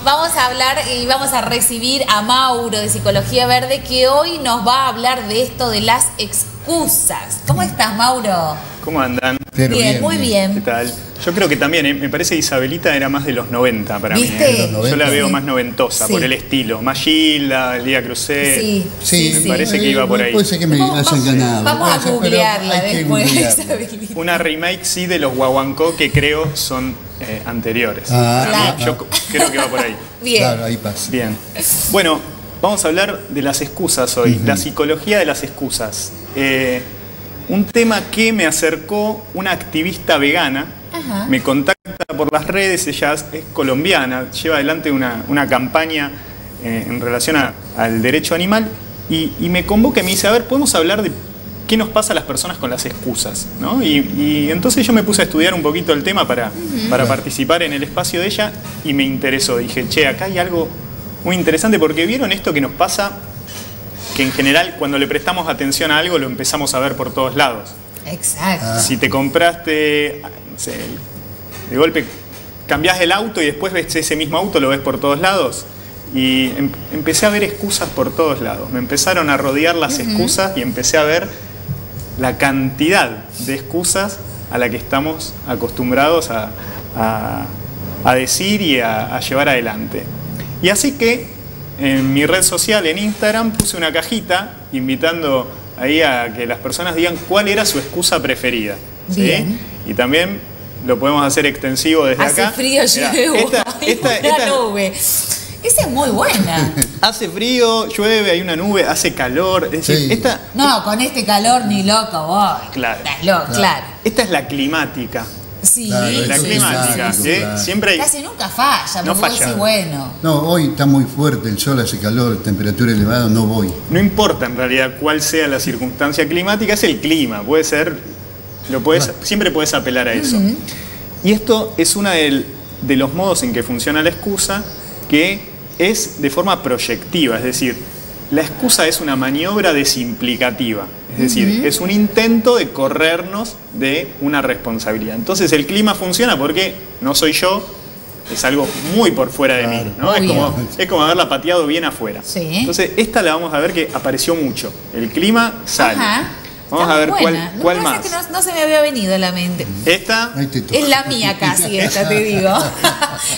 Vamos a hablar y vamos a recibir a Mauro de Psicología Verde, que hoy nos va a hablar de esto de las excusas. ¿Cómo estás, Mauro? ¿Cómo andan? Bien, muy bien. ¿Qué tal? Yo creo que también, me parece que Isabelita era más de los 90 para ¿Viste? mí. Los 90, yo la veo sí. más noventosa, Sí. por el estilo. Más Gilda, Lía Cruzet. Sí, me parece que iba por ahí. Puede ser que me hayan ganado. Vamos a googlearla después, Isabelita. Una remake, sí, de los Guaguancó, que creo son anteriores. Claro. Yo creo que va por ahí. Bien. Claro, ahí pasa. Bien. Bueno, vamos a hablar de las excusas hoy. La psicología de las excusas. Un tema que me acercó una activista vegana. Ajá. Me contacta por las redes, ella es colombiana, lleva adelante una campaña en relación al derecho animal y me convoca y me dice, a ver, podemos hablar de qué nos pasa a las personas con las excusas, ¿no? Y entonces yo me puse a estudiar un poquito el tema para participar en el espacio de ella y me interesó. Dije, che, acá hay algo muy interesante porque vieron esto que nos pasa, que en general cuando le prestamos atención a algo lo empezamos a ver por todos lados. Exacto. Si te compraste, no sé, de golpe cambiás el auto y después ves ese mismo auto, lo ves por todos lados. Y empecé a ver excusas por todos lados. Me empezaron a rodear las excusas y empecé a ver la cantidad de excusas a la que estamos acostumbrados a decir y a llevar adelante. Y así que en mi red social, en Instagram, puse una cajita invitando ahí a que las personas digan cuál era su excusa preferida. ¿Sí? Bien. Y también lo podemos hacer extensivo desde Hace acá. frío, Mirá, llueve, esta una nube. Esa es muy buena. hace frío, llueve, hay una nube, hace calor. Es decir, Sí. No, con este calor ni loco voy. Claro. Estás loco, claro. esta es la climática. Sí, Claro, La sí, climática. sí, ¿sí? claro. Siempre hay. Casi nunca falla, No porque vos falla. decís, bueno. No, hoy está muy fuerte el sol, hace calor, temperatura elevada, no voy. No importa en realidad cuál sea la circunstancia climática, es el clima. Puede ser. Siempre puedes apelar a eso. Y esto es uno de los modos en que funciona la excusa, que es de forma proyectiva, es decir, la excusa es una maniobra desimplicativa, es decir, es un intento de corrernos de una responsabilidad. Entonces el clima funciona porque no soy yo, es algo muy por fuera de mí, ¿no? Obvio. Es como haberla pateado bien afuera. Sí. Entonces esta la vamos a ver que apareció mucho, el clima sale. Ajá. Vamos Está a ver muy buena. cuál Lo que pasa más. es que no se me había venido a la mente. Esta, Ahí te toca. Es la mía casi esta, te digo.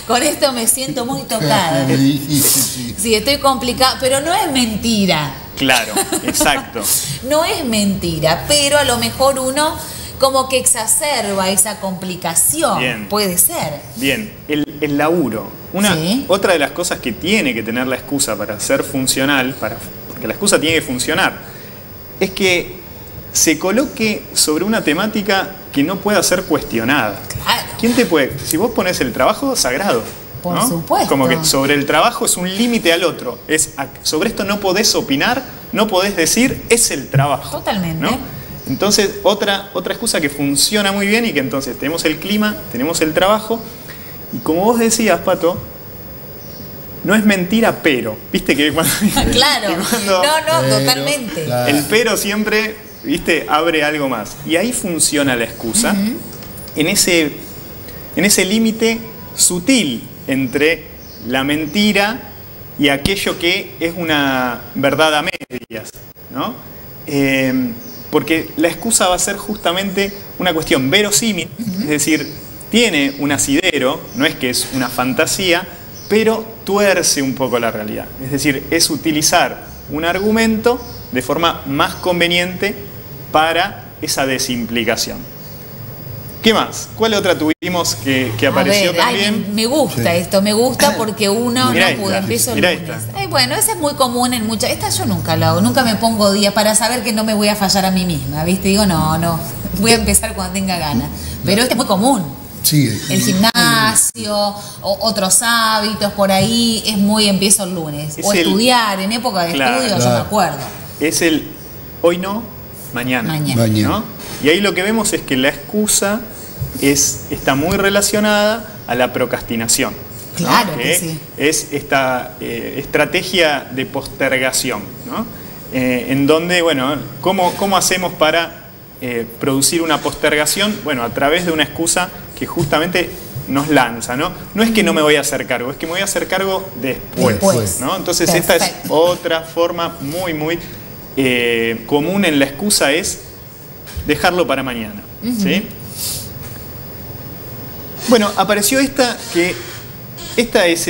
Con esto me siento muy tocada. Me dijiste, sí. Sí, estoy complicada, pero no es mentira. claro, exacto. No es mentira, pero a lo mejor uno como que exacerba esa complicación. Bien. Puede ser. Bien, el laburo. Sí. Otra de las cosas que tiene que tener la excusa para ser funcional, porque la excusa tiene que funcionar, es que se coloque sobre una temática que no pueda ser cuestionada. Claro. ¿Quién te puede? Si vos pones el trabajo sagrado. Por ¿no? supuesto. Como que sobre el trabajo es un límite al otro. Sobre esto no podés opinar, no podés decir, es el trabajo. Totalmente. ¿no? Entonces, otra excusa que funciona muy bien y que entonces tenemos el clima, tenemos el trabajo, y como vos decías, Pato, no es mentira, pero. ¿Viste que cuando, Claro. que cuando No, Pero, totalmente. claro. el pero siempre, ¿viste? Abre algo más. Y ahí funciona la excusa, en ese límite sutil entre la mentira y aquello que es una verdad a medias, ¿no? Porque la excusa va a ser justamente una cuestión verosímil, es decir, tiene un asidero, no es que es una fantasía, pero tuerce un poco la realidad. Es decir, es utilizar un argumento de forma más conveniente para esa desimplicación. ¿Qué más? ¿Cuál otra tuvimos que apareció A ver, también? me gusta Sí. esto, me gusta porque uno Mirá no pudo, esta, empiezo el mirá lunes. esta. Bueno, esa es muy común en muchas. Esta yo nunca lo hago, nunca me pongo días para saber que no me voy a fallar a mí misma, ¿viste? Digo, no, voy a empezar cuando tenga ganas. Pero esta es muy común. Sí, El gimnasio, otros hábitos por ahí, es muy empiezo el lunes. O estudiar, en época de Claro, estudio, yo claro. me acuerdo. Es el hoy no, mañana. Mañana. ¿no? Y ahí lo que vemos es que la excusa está muy relacionada a la procrastinación. ¿no? Claro que sí. Es esta estrategia de postergación, ¿no? En donde, bueno, ¿cómo hacemos para producir una postergación? Bueno, a través de una excusa que justamente nos lanza, ¿no? No es que no me voy a hacer cargo, es que me voy a hacer cargo después, ¿no? Entonces esta es otra forma muy, muy común en la excusa, es dejarlo para mañana, ¿sí? Bueno, apareció esta que... Esta es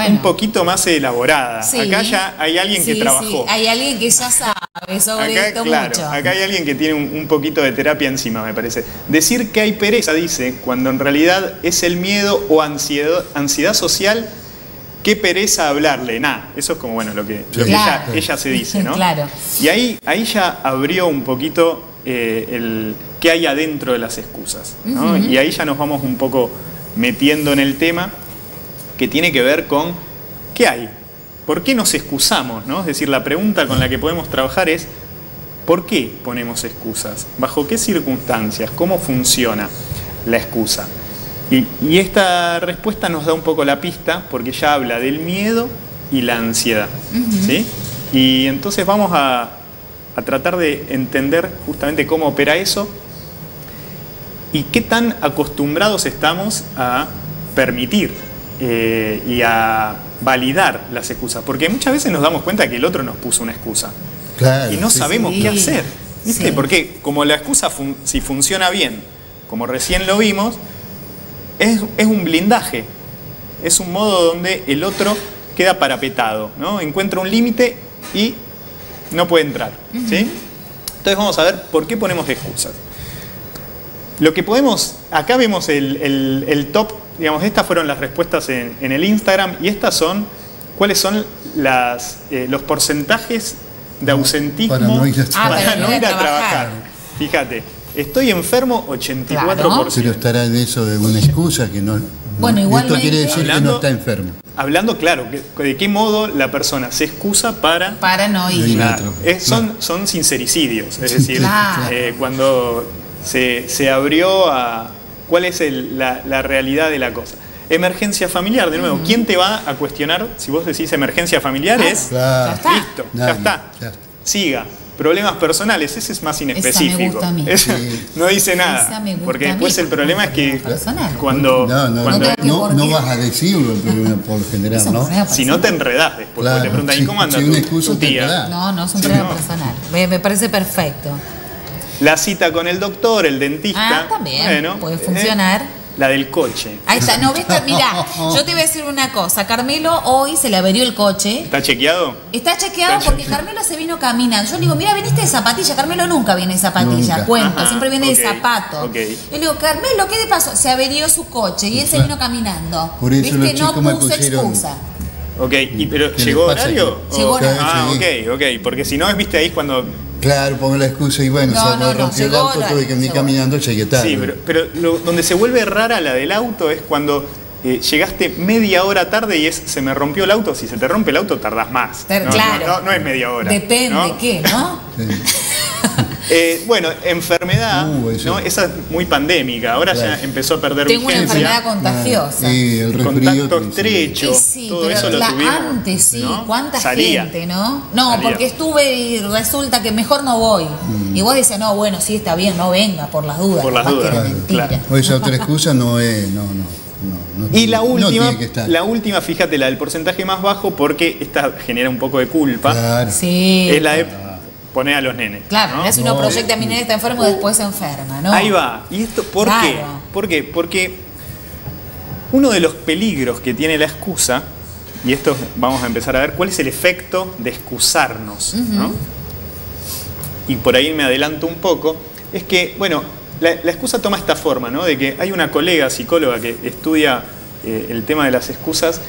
un poquito más elaborada. Sí. Acá ya hay alguien que trabajó. Sí. Hay alguien que ya sabe sobre esto mucho. Acá hay alguien que tiene un poquito de terapia encima, me parece. Decir que hay pereza, dice, cuando en realidad es el miedo o ansiedad social, qué pereza hablarle. Eso es como, bueno, lo que ella se dice, ¿no? Claro. Y ahí ya abrió un poquito qué hay adentro de las excusas, ¿no? Y ahí ya nos vamos un poco metiendo en el tema, que tiene que ver con qué hay, por qué nos excusamos, ¿no? Es decir, la pregunta con la que podemos trabajar es ¿por qué ponemos excusas? ¿Bajo qué circunstancias? ¿Cómo funciona la excusa? Y esta respuesta nos da un poco la pista, porque ya habla del miedo y la ansiedad, ¿sí? Y entonces vamos a tratar de entender justamente cómo opera eso y qué tan acostumbrados estamos a permitir y a validar las excusas, porque muchas veces nos damos cuenta que el otro nos puso una excusa, claro, y no sabemos qué hacer, ¿viste? Porque como la excusa si funciona bien, como recién lo vimos, es un blindaje, es un modo donde el otro queda parapetado, ¿no? Encuentra un límite y no puede entrar, ¿sí? Entonces vamos a ver por qué ponemos excusas. Lo que podemos, acá vemos el top, digamos, estas fueron las respuestas en el Instagram, y estas son, ¿cuáles son los porcentajes de ausentismo para no ir a trabajar? Fíjate, estoy enfermo, 84%. Claro. Pero estará en eso de una excusa que no... Bueno, igualmente, esto quiere decir que no está enfermo. Hablando, claro, de qué modo la persona se excusa para no ir. Son sincericidios, es decir, cuando se abrió a cuál es la realidad de la cosa. Emergencia familiar, de nuevo, ¿quién te va a cuestionar si vos decís emergencia familiar? Claro. Listo, ya está. Siga. Problemas personales, ese es más inespecífico. Esa me gusta a mí. No dice nada. Porque después el problema es que cuando no vas a decirlo el problema por lo general, ¿no? Si no te enredás después, claro, te preguntan, ¿y cómo anda tu tía? No es un problema personal. Me parece perfecto. La cita con el doctor, el dentista. También, puede funcionar. La del coche. Ahí está, no, ¿viste? Mirá, yo te voy a decir una cosa. Carmelo hoy se le averió el coche. ¿Está chequeado? Está chequeado porque Carmelo se vino caminando. Yo le digo, mira, viniste de zapatilla. Carmelo nunca viene de zapatilla, cuento, siempre viene de zapato. Yo le digo, Carmelo, ¿qué le pasó? Se averió su coche y él se vino caminando. Por eso ¿viste? No puso excusa. Ok, ¿pero llegó horario? Llegó horario. Ok, porque si no, viste ahí cuando... Claro, pongo la excusa y bueno, se me rompió el auto, tuve que venir caminando, llegué tarde. Sí, pero donde se vuelve rara la del auto es cuando llegaste media hora tarde y se me rompió el auto. Si se te rompe el auto, tardás más. Claro. No es media hora. Depende qué, ¿no? Bueno, enfermedad, ¿no? Esa es muy pandémica. Ahora ya empezó a perder vigencia. Tengo una enfermedad contagiosa. Sí, el resfrío. Contacto estrecho. Todo eso lo tuvimos. Antes, ¿no? ¿Cuánta gente, no? No, porque estuve y resulta que mejor no voy. Y vos decías, no, bueno, sí, está bien, no venga, por las dudas. Por las dudas, claro. O esa otra excusa no es... No, y la última, fíjate, la del porcentaje más bajo, porque esta genera un poco de culpa. Claro. Sí. Es la de poner a los nenes. Claro, es uno proyecta a mi nene está enfermo, después se enferma, ¿no? Ahí va. ¿Y esto por qué? ¿Por qué? Porque uno de los peligros que tiene la excusa, y esto vamos a empezar a ver, cuál es el efecto de excusarnos, ¿no? Y por ahí me adelanto un poco, es que, bueno, la excusa toma esta forma, ¿no? De que hay una colega psicóloga que estudia el tema de las excusas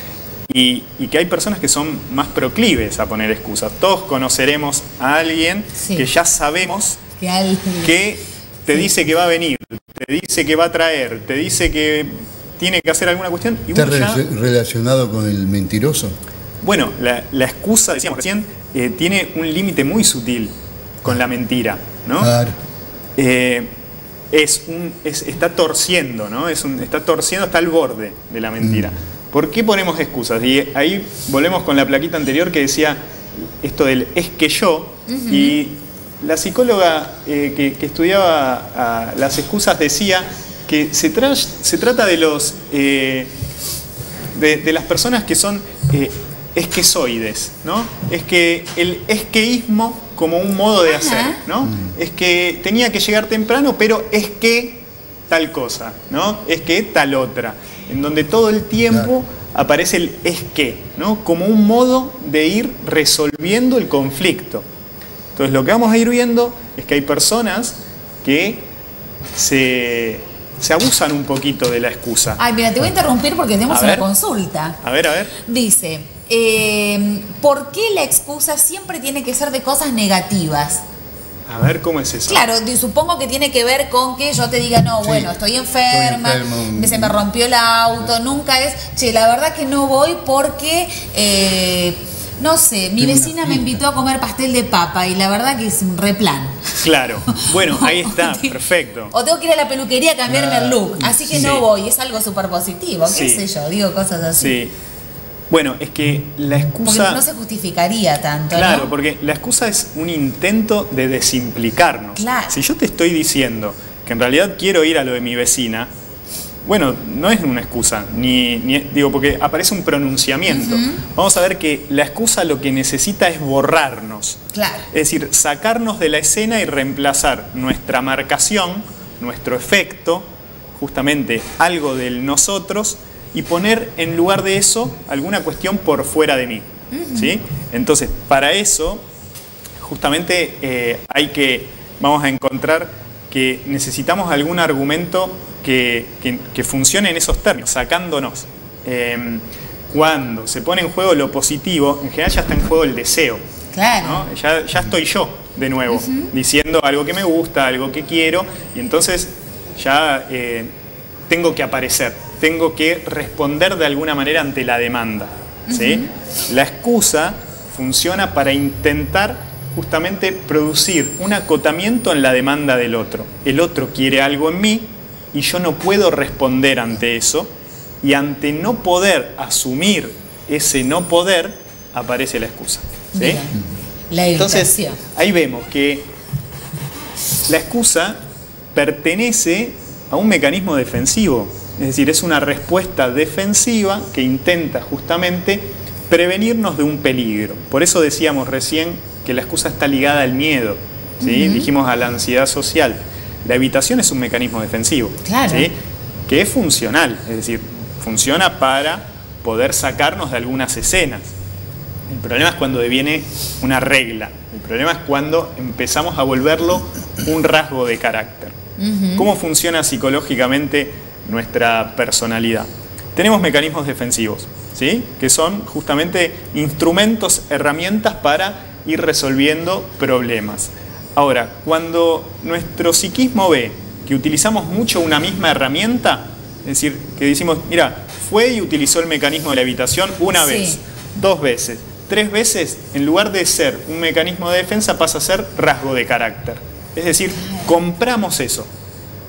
y que hay personas que son más proclives a poner excusas. Todos conoceremos a alguien que ya sabemos que te dice que va a venir, te dice que va a traer, te dice que tiene que hacer alguna cuestión. Y ¿está relacionado con el mentiroso? Bueno, la excusa, decíamos recién, tiene un límite muy sutil con la mentira, ¿no? Claro. Está torciendo, ¿no? Está torciendo hasta el borde de la mentira. ¿Por qué ponemos excusas? Y ahí volvemos con la plaquita anterior que decía esto del es que yo, y la psicóloga que estudiaba las excusas decía que se trata de los de las personas que son esquezoides, ¿no? Es que el esqueísmo como un modo de hacer, ¿no? Es que tenía que llegar temprano, pero es que tal cosa, ¿no? Es que tal otra, en donde todo el tiempo aparece el es que, ¿no? Como un modo de ir resolviendo el conflicto. Entonces lo que vamos a ir viendo es que hay personas que se abusan un poquito de la excusa. Ay, mira, te voy a interrumpir porque tenemos una consulta. A ver. Dice, ¿por qué la excusa siempre tiene que ser de cosas negativas? A ver, ¿cómo es eso? Claro, supongo que tiene que ver con que yo te diga, no, bueno, estoy enferma, se me rompió el auto, nunca es, che, la verdad que no voy porque, no sé, mi vecina me invitó a comer pastel de papa y la verdad que es un replan. Claro, bueno, ahí está, perfecto. O tengo que ir a la peluquería a cambiarme el look, así que no voy, es algo súper positivo, qué sé yo, digo cosas así. Sí. Bueno, es que la excusa... Porque no se justificaría tanto, claro, ¿no? porque la excusa es un intento de desimplicarnos. Claro. Si yo te estoy diciendo que en realidad quiero ir a lo de mi vecina, bueno, no es una excusa, digo, porque aparece un pronunciamiento. Vamos a ver que la excusa lo que necesita es borrarnos. Claro. Es decir, sacarnos de la escena y reemplazar nuestra marcación, nuestro efecto, justamente algo del nosotros, y poner en lugar de eso alguna cuestión por fuera de mí. ¿Sí? Entonces, para eso, justamente vamos a encontrar que necesitamos algún argumento que funcione en esos términos, sacándonos. Cuando se pone en juego lo positivo, en general ya está en juego el deseo. Claro. ¿No? Ya estoy yo, de nuevo, diciendo algo que me gusta, algo que quiero, y entonces ya tengo que aparecer. Tengo que responder de alguna manera ante la demanda. ¿Sí? La excusa funciona para intentar justamente producir un acotamiento en la demanda del otro. El otro quiere algo en mí y yo no puedo responder ante eso, y ante no poder asumir ese no poder, aparece la excusa. ¿Sí? La entonces, ahí vemos que la excusa pertenece a un mecanismo defensivo. Es decir, es una respuesta defensiva que intenta justamente prevenirnos de un peligro. Por eso decíamos recién que la excusa está ligada al miedo, ¿sí? Dijimos a la ansiedad social. La evitación es un mecanismo defensivo, claro, ¿sí? Que es funcional, es decir, funciona para poder sacarnos de algunas escenas. El problema es cuando deviene una regla. El problema es cuando empezamos a volverlo un rasgo de carácter. ¿Cómo funciona psicológicamente nuestra personalidad? Tenemos mecanismos defensivos, ¿sí? Que son justamente instrumentos, herramientas para ir resolviendo problemas. Ahora, cuando nuestro psiquismo ve que utilizamos mucho una misma herramienta, es decir, que decimos, mira, fue y utilizó el mecanismo de la evitación una vez, 2 veces, 3 veces, en lugar de ser un mecanismo de defensa pasa a ser rasgo de carácter. Es decir, compramos eso.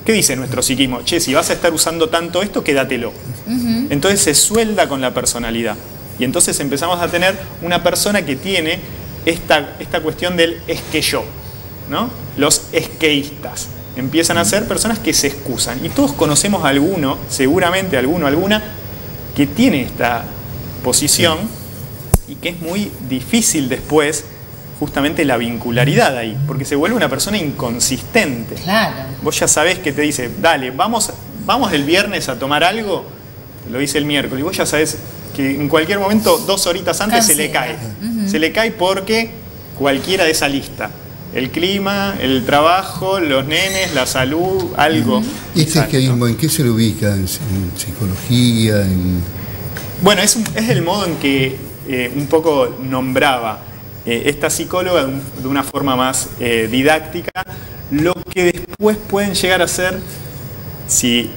¿Qué dice nuestro psiquismo? Che, si vas a estar usando tanto esto, quédatelo. Entonces se suelda con la personalidad. Y entonces empezamos a tener una persona que tiene esta cuestión del es que yo, ¿no? Los esqueístas. Empiezan a ser personas que se excusan. Y todos conocemos a alguno, seguramente alguna, que tiene esta posición y que es muy difícil después justamente la vincularidad ahí, porque se vuelve una persona inconsistente. Claro. Vos ya sabés que te dice, dale, vamos el viernes a tomar algo, te lo dice el miércoles, y vos ya sabés que en cualquier momento, 2 horitas antes, se le cae. Se le cae porque cualquiera de esa lista. El clima, el trabajo, los nenes, la salud, algo. ¿Este esqueísmo en qué se lo ubica? ¿En psicología? Bueno, es el modo en que un poco nombraba esta psicóloga de una forma más didáctica, lo que después pueden llegar a ser, si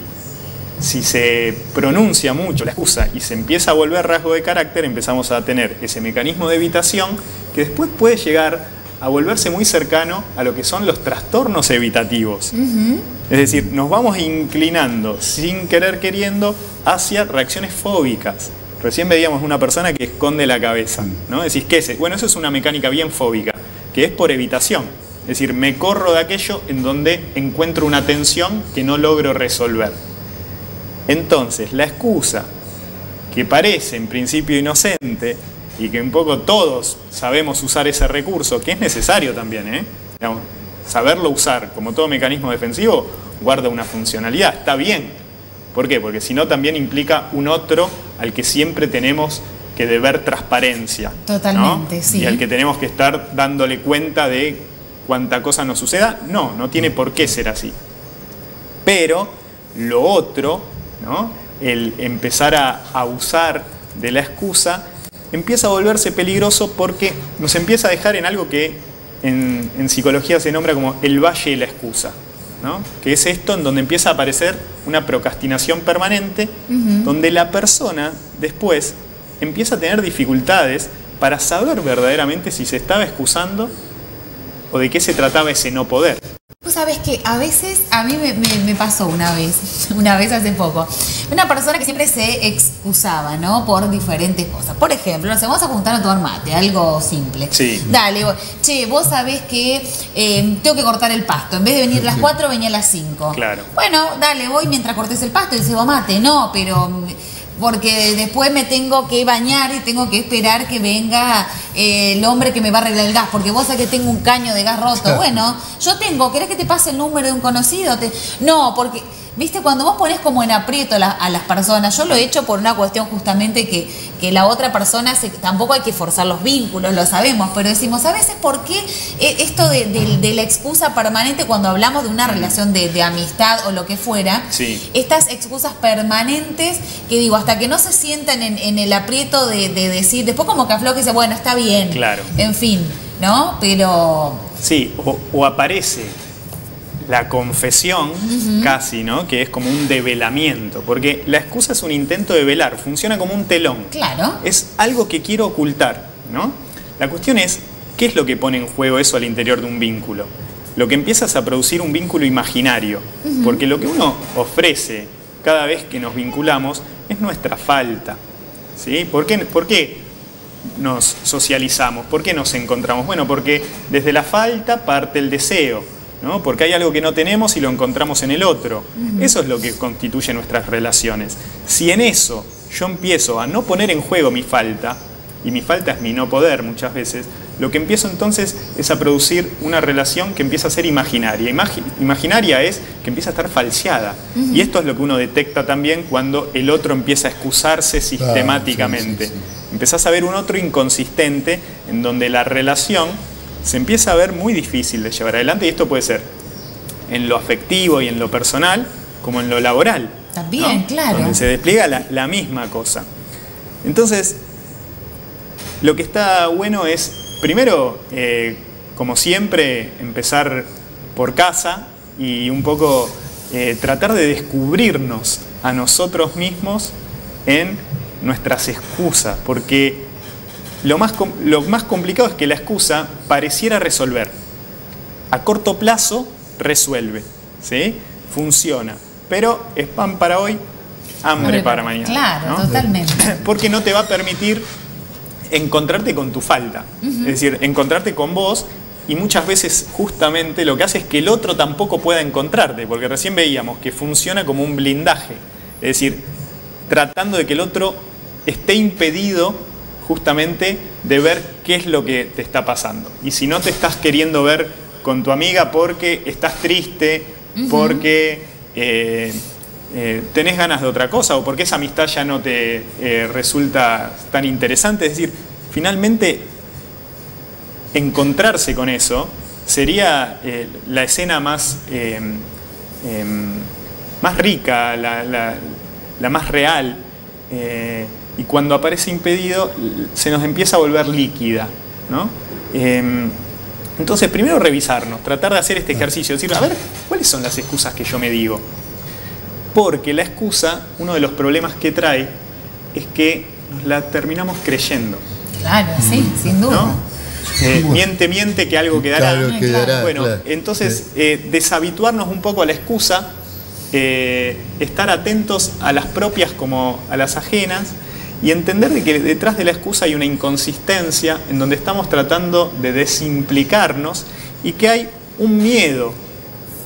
se pronuncia mucho la excusa y se empieza a volver rasgo de carácter, empezamos a tener ese mecanismo de evitación que después puede llegar a volverse muy cercano a lo que son los trastornos evitativos. Es decir, nos vamos inclinando sin querer queriendo hacia reacciones fóbicas. Recién veíamos una persona que esconde la cabeza, ¿no? Decís, ¿qué es? Bueno, eso es una mecánica bien fóbica, que es por evitación. Es decir, me corro de aquello en donde encuentro una tensión que no logro resolver. Entonces, la excusa, que parece en principio inocente y que un poco todos sabemos usar ese recurso, que es necesario también, digamos, saberlo usar como todo mecanismo defensivo, guarda una funcionalidad, está bien. ¿Por qué? Porque si no también implica un otro al que siempre tenemos que deber transparencia. Totalmente, ¿no? Sí. Y al que tenemos que estar dándole cuenta de cuánta cosa nos suceda. No tiene por qué ser así. Pero lo otro, ¿no? El empezar a usar de la excusa, empieza a volverse peligroso porque nos empieza a dejar en algo que en psicología se nombra como el valle de la excusa, ¿no? Que es esto en donde empieza a aparecer una procrastinación permanente, donde la persona después empieza a tener dificultades para saber verdaderamente si se estaba excusando o de qué se trataba ese no poder. Vos sabés que a veces, a mí me pasó una vez hace poco, una persona que siempre se excusaba, ¿no? Por diferentes cosas. Por ejemplo, nos vamos a juntar a tomar mate, algo simple. Sí. Dale, che, vos sabés que tengo que cortar el pasto. En vez de venir a las 4, venía a las 5. Claro. Bueno, dale, voy mientras cortes el pasto y cebo mate. No, pero porque después me tengo que bañar y tengo que esperar que venga el hombre que me va a arreglar el gas, porque vos sabés que tengo un caño de gas roto. Bueno, yo tengo, ¿querés que te pase el número de un conocido? No, porque, viste, cuando vos pones como en aprieto a las personas, yo lo he hecho por una cuestión justamente que la otra persona, tampoco hay que forzar los vínculos, lo sabemos, pero decimos, a veces, ¿por qué esto de la excusa permanente cuando hablamos de una relación de amistad o lo que fuera? Sí. Estas excusas permanentes que digo, hasta que no se sientan en el aprieto de decir, después como que afloja y dice, bueno, está bien. Claro. En fin, ¿no? Pero... Sí, o aparece la confesión, casi, ¿no? Que es como un develamiento, porque la excusa es un intento de velar, funciona como un telón. Claro. Es algo que quiero ocultar, ¿no? La cuestión es, ¿qué es lo que pone en juego eso al interior de un vínculo? Lo que empiezas a producir un vínculo imaginario, porque lo que uno ofrece cada vez que nos vinculamos es nuestra falta, ¿sí? ¿Por qué nos socializamos? ¿Por qué nos encontramos? Bueno, porque desde la falta parte el deseo, ¿no? Porque hay algo que no tenemos y lo encontramos en el otro. Eso es lo que constituye nuestras relaciones. Si en eso yo empiezo a no poner en juego mi falta, y mi falta es mi no poder muchas veces, lo que empiezo entonces es a producir una relación que empieza a ser imaginaria. Imaginaria es que empieza a estar falseada. Y esto es lo que uno detecta también cuando el otro empieza a excusarse sistemáticamente. Sí. Empezás a ver un otro inconsistente en donde la relación se empieza a ver muy difícil de llevar adelante, y esto puede ser en lo afectivo y en lo personal, como en lo laboral. También, ¿no? Claro. Donde se despliega la misma cosa. Entonces, lo que está bueno es, primero, como siempre, empezar por casa y un poco tratar de descubrirnos a nosotros mismos en nuestras excusas, porque lo más complicado es que la excusa pareciera resolver. A corto plazo resuelve, ¿sí? Funciona. Pero es pan para hoy, hambre para mañana. Claro, ¿no? Totalmente. Porque no te va a permitir encontrarte con tu falta. Es decir, encontrarte con vos, y muchas veces justamente lo que hace es que el otro tampoco pueda encontrarte, porque recién veíamos que funciona como un blindaje. Es decir, tratando de que el otro esté impedido justamente de ver qué es lo que te está pasando. Y si no te estás queriendo ver con tu amiga porque estás triste, porque tenés ganas de otra cosa, o porque esa amistad ya no te resulta tan interesante. Es decir, finalmente encontrarse con eso sería la escena más rica, la más real. Y cuando aparece impedido, se nos empieza a volver líquida, ¿no? Entonces, primero revisarnos, tratar de hacer este ejercicio, decir, a ver, ¿cuáles son las excusas que yo me digo? Porque la excusa, uno de los problemas que trae, es que nos la terminamos creyendo. Claro, sí, sin duda. ¿No? Miente que algo quedará. Claro, quedará, bueno, claro. Entonces, deshabituarnos un poco a la excusa, estar atentos a las propias como a las ajenas, y entender de que detrás de la excusa hay una inconsistencia en donde estamos tratando de desimplicarnos y que hay un miedo,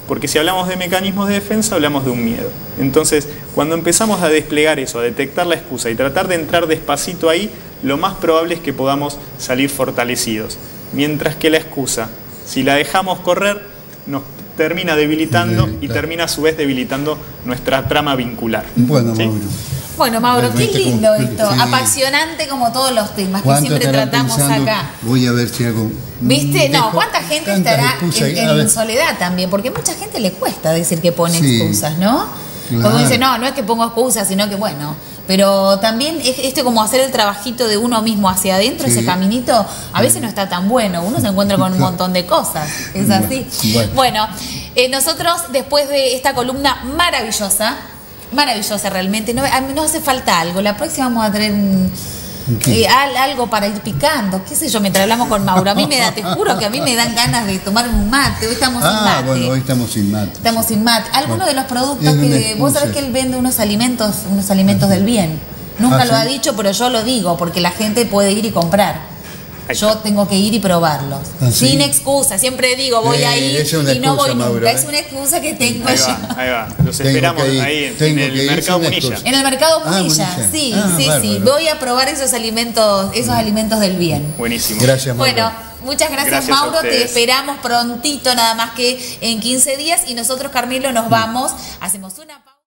porque si hablamos de mecanismos de defensa, hablamos de un miedo. Entonces, cuando empezamos a desplegar eso, a detectar la excusa y tratar de entrar despacito ahí, lo más probable es que podamos salir fortalecidos. Mientras que la excusa, si la dejamos correr, nos termina debilitando y termina a su vez debilitando nuestra trama vincular. Bueno, ¿sí? Mauro. Bueno, Mauro, qué lindo esto, sí. Apasionante como todos los temas que siempre tratamos pensando, acá. Voy a ver si hago... ¿Viste? No, ¿cuánta gente estará en soledad también? Porque mucha gente le cuesta decir que pone excusas, ¿no? Claro. Como dice, no es que pongo excusas, sino que bueno... Pero también es como hacer el trabajito de uno mismo hacia adentro, ese caminito, a veces no está tan bueno, uno se encuentra con un montón de cosas, es así. Bueno, nosotros después de esta columna maravillosa realmente, no hace falta algo, la próxima vamos a traer algo para ir picando, qué sé yo, mientras hablamos con Mauro. A mí te juro que a mí me dan ganas de tomar un mate. Hoy estamos sin mate. Bueno, hoy estamos sin mate. Estamos sin mate. Algunos de los productos que vos sabés que él vende unos alimentos del bien. Nunca lo ha dicho, pero yo lo digo porque la gente puede ir y comprar. Yo tengo que ir y probarlos. Sin excusa. Siempre digo, voy a ir y no voy nunca. Mauro, es una excusa que tengo yo. Ahí va. Los esperamos ahí en el mercado Munilla. En el mercado Munilla, sí. Voy a probar esos alimentos del bien. Buenísimo. Gracias, Mauro. Bueno, muchas gracias Mauro. Te esperamos prontito, nada más que en 15 días. Y nosotros, Carmelo, nos vamos. Hacemos una pausa.